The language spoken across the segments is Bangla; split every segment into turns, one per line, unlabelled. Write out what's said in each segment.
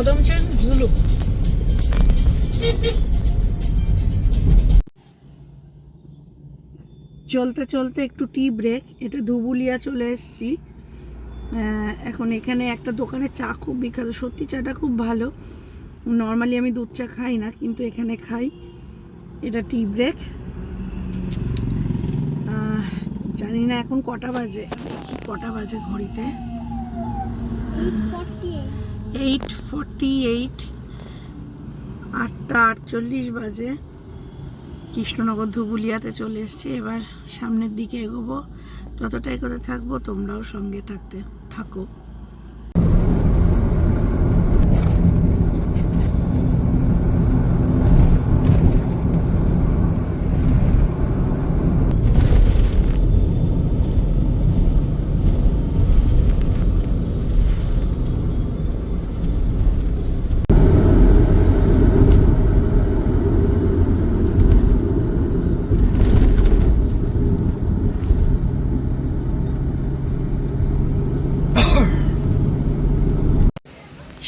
কদমচান ঝুলু। চলতে চলতে একটু টি ব্রেক। এটা ধুবুলিয়া চলে এসেছি এখন। এখানে একটা দোকানে চা খুব বিখ্যাত, সত্যি চাটা খুব ভালো। নর্মালি আমি দুধ চা খাই না, কিন্তু এখানে খাই। এটা টি ব্রেক। জানি না এখন কটা বাজে, দেখি কটা বাজে ঘড়িতে। 8:48, 8:48 বাজে। কৃষ্ণনগর ধুবুলিয়াতে চলে এসেছি। এবার সামনের দিকে এগোবো। যতটা এগোতে থাকবো তোমরাও সঙ্গে থাকো।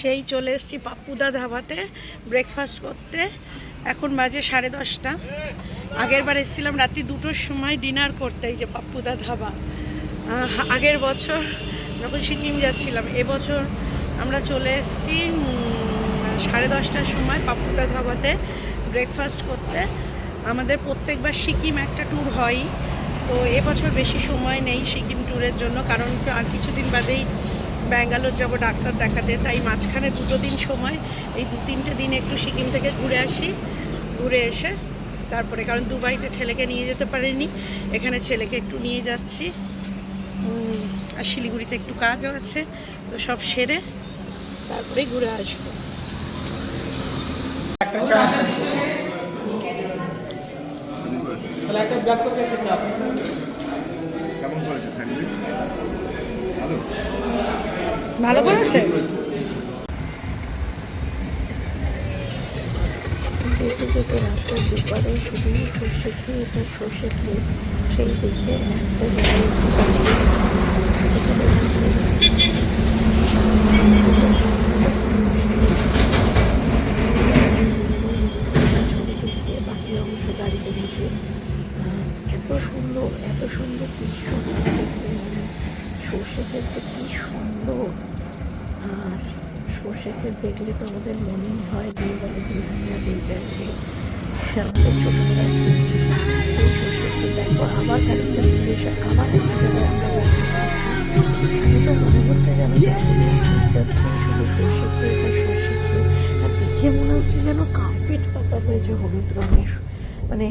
সেই চলে এসেছি পাপ্পুদা ধাবাতে ব্রেকফাস্ট করতে। এখন বাজে 10:30। আগের বার এসেছিলাম রাত্রি 2টোর সময় ডিনার করতে, এই যে পাপ্পুদা ধাবা। আগের বছর যখন সিকিম যাচ্ছিলাম, এবছর আমরা চলে এসেছি 10:30টার সময় পাপ্পুদা ধাবাতে ব্রেকফাস্ট করতে। আমাদের প্রত্যেকবার সিকিম একটা ট্যুর হয়, তো এবছর বেশি সময় নেই সিকিম ট্যুরের জন্য, কারণ আর কিছুদিন বাদেই ব্যাঙ্গালোর যাব ডাক্তার দেখাতে। তাই মাঝখানে 2 দিন সময়, এই 2-3টে দিন একটু সিকিম থেকে ঘুরে আসি। ঘুরে এসে তারপরে, কারণ দুবাইতে ছেলেকে নিয়ে যেতে পারিনি, এখানে ছেলেকে একটু নিয়ে যাচ্ছি। আর শিলিগুড়িতে একটু কাজও আছে, তো সব সেরে তারপরে ঘুরে আসবো। ভালো করেছে। যেতে যেতে রাস্তার দুপারে শুধু সর্ষে খেয়ে তার সর্ষে খেয়ে, সেই দেখে একটা ছবি তুলতে, বাকি অংশ গাড়িতে বসে। এত সুন্দর দৃশ্য দেখতে, মানে সর্ষে ক্ষেত্রে কি সুন্দর। আর সর্ষে ক্ষেত দেখলে তো আমাদের মনেই হয় দুর্গাকে দুর্গা দিয়ে যাবে। আমাদের ছোটবেলায় সর্ষে ক্ষেত দেখো, আবার খানিকটা এসে আবার একটা জায়গায় আমরা আমি তো মনে হচ্ছে যেন শুধু সর্ষে ক্ষেত আর সর্ষে ক্ষেত। আর দেখে মনে হচ্ছে যেন কার্পেট পাতা হয়েছে হলুদ রঙের। মানে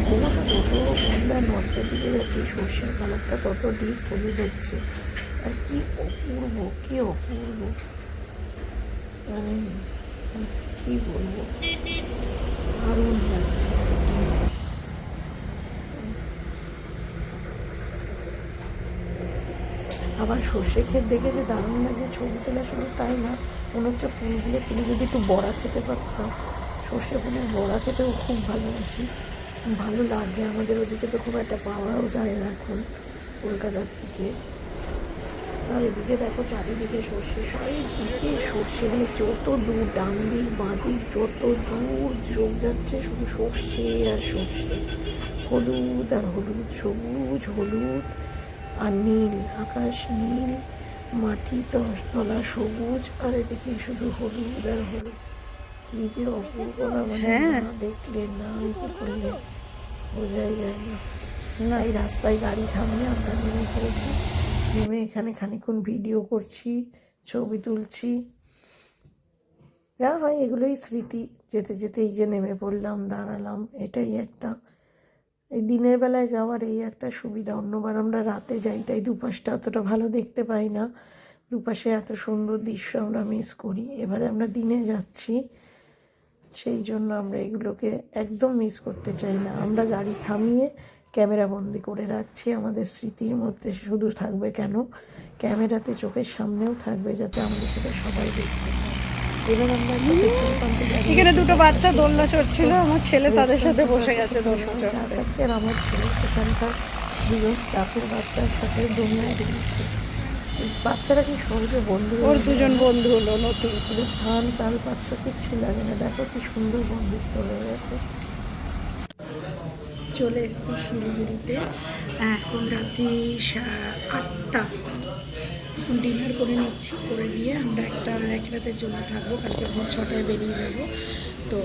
ক্রমশ যত আমরা নর্থের দিকে যাচ্ছি, সর্ষের কালারটা তত ডিপ হলুদ হচ্ছে। আর কি অপূর্ব, কি অপূর্ব, মানে কি বলবো, দারুণ লাগছে। আবার সর্ষে ক্ষেত দেখে যে দারুণ লাগে ছবি তোলা, শুধু তাই না, মনে হচ্ছে ফুলগুলো তুলে যদি একটু বড়া খেতে পারতাম। সর্ষে ফুলের বড়া খেতেও খুব ভালোবাসি, ভালো লাগছে। আমাদের ওদিকে তো খুব একটা পাওয়াও যায় না এখন কলকাতার দিকে। আর এদিকে দেখো চারিদিকে সর্ষে, চারিদিকে সর্ষে, মানে যত দূর ডান দিক বাঁ দিক যত দূর চোখ যাচ্ছে শুধু সর্ষে আর সর্ষে, হলুদ আর হলুদ, সবুজ হলুদ আর নীল, আকাশ নীল, মাটি তলা সবুজ, আর এদিকে শুধু হলুদ আর হলুদ। কি যে অপূর্ব, মানে না দেখলে না ইয়ে করলে বোঝাই যায় না। এই রাস্তায় গাড়ি থামিয়ে আমরা নেমে পড়েছি। নেমে এখানে খানিকক্ষণ ভিডিও করছি, ছবি তুলছি। যা হয় এগুলোই স্মৃতি। যেতে যেতে এই যে নেমে পড়লাম, দাঁড়ালাম, এটাই একটা, এই দিনের বেলায় যাওয়ার এই একটা সুবিধা। অন্যবার আমরা রাতে যাই, তাই দুপাশটা অতটা ভালো দেখতে পাই না, দুপাশে এত সুন্দর দৃশ্য আমরা মিস করি। এবারে আমরা দিনে যাচ্ছি, সেই জন্য আমরা এগুলোকে একদম মিস করতে চাই না। আমরা গাড়ি থামিয়ে ক্যামেরা বন্দি করে রাখছি, আমাদের স্মৃতির মধ্যে শুধু থাকবে কেন, ক্যামেরাতে চোখের সামনেও থাকবে, যাতে আমাদের সাথে সবাই দেখতে পায়। এবার আমরা এখানে 2টো বাচ্চা দোলনা চড়ছিল, আমার ছেলে তাদের সাথে বসে গেছে দোলনা চড়তে। আর আমার ছেলে সেখানকার 2জন স্টাফের বাচ্চার সাথে দোলনায় দিয়েছে। বাচ্চারা কি সহজে বন্ধু
ওর দুজন বন্ধু হলো নতুন।
ওদের স্থান কাল পাত্র কিচ্ছু লাগে না, দেখো কি সুন্দর বন্ধুত্ব হয়ে গেছে। চলে এসেছি শিলিগুড়িতে, এখন রাত্রি 8টা। ডিনার করে নিচ্ছি, করে নিয়ে আমরা এক রাতের জন্য থাকবো, কালকে ভোর 6টায় বেরিয়ে যাব। তো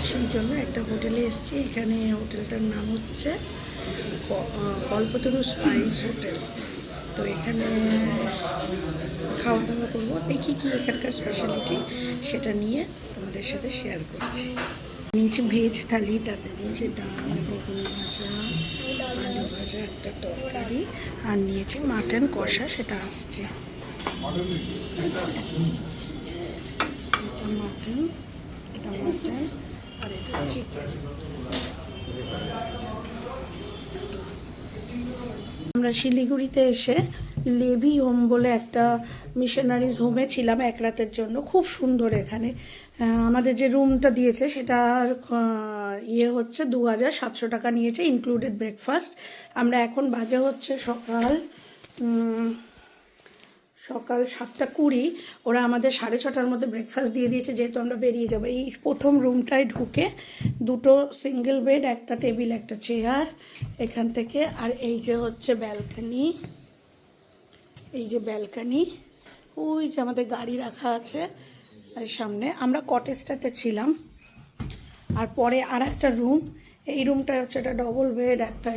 সেই জন্য একটা হোটেলে এসেছি, এখানে হোটেলটার নাম হচ্ছে কল্পতরু স্পাইস হোটেল। তো এখানে খাওয়া দাওয়া করবো, দেখি কি এখানকার স্পেশালিটি সেটা নিয়ে তোমাদের সাথে শেয়ার করছি। নিচে ভেজ থালি, তাতে নিয়েছে ডাল, বেগুন ভাজা, আলু ভাজা, একটা তরকারি, আর নিয়েছি মাটন কষা, সেটা আসছে। এটা মাটন আর এটা চিকেন। আমরা শিলিগুড়িতে এসে লেভি হোম বলে একটা মিশনারিজ হোমে ছিলাম এক রাতের জন্য, খুব সুন্দর। এখানে আমাদের যে রুমটা দিয়েছে সেটার ইয়ে হচ্ছে 2700 টাকা নিয়েছে, ইনক্লুডেড ব্রেকফাস্ট। আমরা এখন বাজে হচ্ছে সকাল 7:20। ওরা আমাদের 6:30টার মধ্যে ব্রেকফাস্ট দিয়ে দিয়েছে, যেহেতু আমরা বেরিয়ে যাবো। এই প্রথম রুমটায় ঢুকে দুটো সিঙ্গেল বেড, একটা টেবিল, একটা চেয়ার এখান থেকে। আর এই যে হচ্ছে ব্যালকনি, এই যে ব্যালকনি, ওই যে আমাদের গাড়ি রাখা আছে আর সামনে। আমরা কটেজটাতে ছিলাম। আর পরে আর একটা রুম, এই রুমটা হচ্ছে একটা ডবল বেড, একটা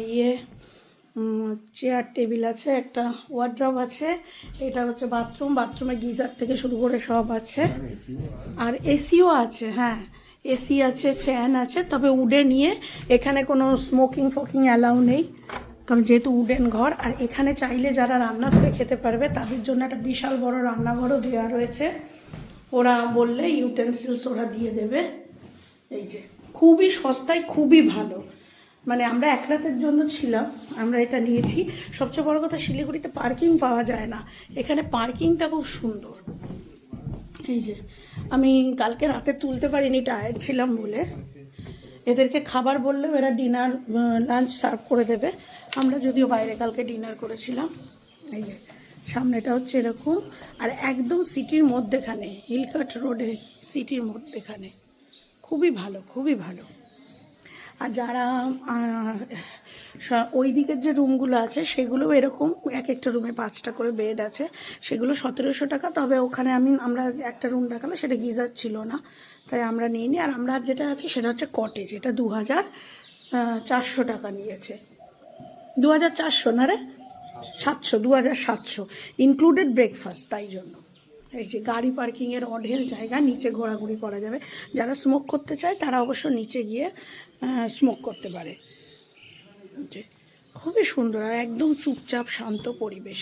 চেয়ার টেবিল আছে, একটা ওয়ার্ড্রব আছে। এটা হচ্ছে বাথরুমে গিজার থেকে শুরু করে সব আছে। আর এসিও আছে, হ্যাঁ এসি আছে, ফ্যান আছে। তবে উডে নিয়ে এখানে কোনো স্মোকিং অ্যালাউ নেই, কারণ যেহেতু উডেন ঘর। আর এখানে চাইলে যারা রান্না করে খেতে পারবে তাদের জন্য একটা বিশাল বড় রান্নাঘরও দেওয়া রয়েছে। ওরা বললে ইউটেন্সিলস ওরা দিয়ে দেবে। এই যে খুবই সস্তায়, খুবই ভালো। মানে আমরা এক রাতের জন্য ছিলাম, আমরা এটা নিয়েছি। সবচেয়ে বড় কথা, শিলিগুড়িতে পার্কিং পাওয়া যায় না, এখানে পার্কিংটা খুব সুন্দর। এই যে আমি কালকে রাতে তুলতে পারিনি, টায়ার্ড ছিলাম বলে। এদেরকে খাবার বললেও এরা ডিনার লাঞ্চ সার্ভ করে দেবে। আমরা যদিও বাইরে কালকে ডিনার করেছিলাম। এই যে সামনেটা হচ্ছে এরকম, আর একদম সিটির মধ্যেখানে, হিলকাট রোডে, সিটির মধ্যেখানে। খুবই ভালো, খুবই ভালো। আর যারা ওই দিকের যে রুমগুলো আছে সেগুলোও এরকম, এক একটা রুমে 5টা করে বেড আছে, সেগুলো 1700 টাকা। তবে ওখানে আমরা একটা রুম দেখালাম, সেটা গিজার ছিল না, তাই আমরা নিইনি। আর আমরা যেটা আছে সেটা হচ্ছে কটেজ, এটা 2400 টাকা নিয়েছে। 2400 না রে, 2700, ইনক্লুডেড ব্রেকফাস্ট। তাই জন্য এই যে গাড়ি পার্কিংয়ের অঢেল জায়গা, নিচে ঘোরাঘুরি করা যাবে। যারা স্মোক করতে চায় তারা অবশ্য নিচে গিয়ে স্মোক করতে পারে। খুবই সুন্দর আর একদম চুপচাপ শান্ত পরিবেশ।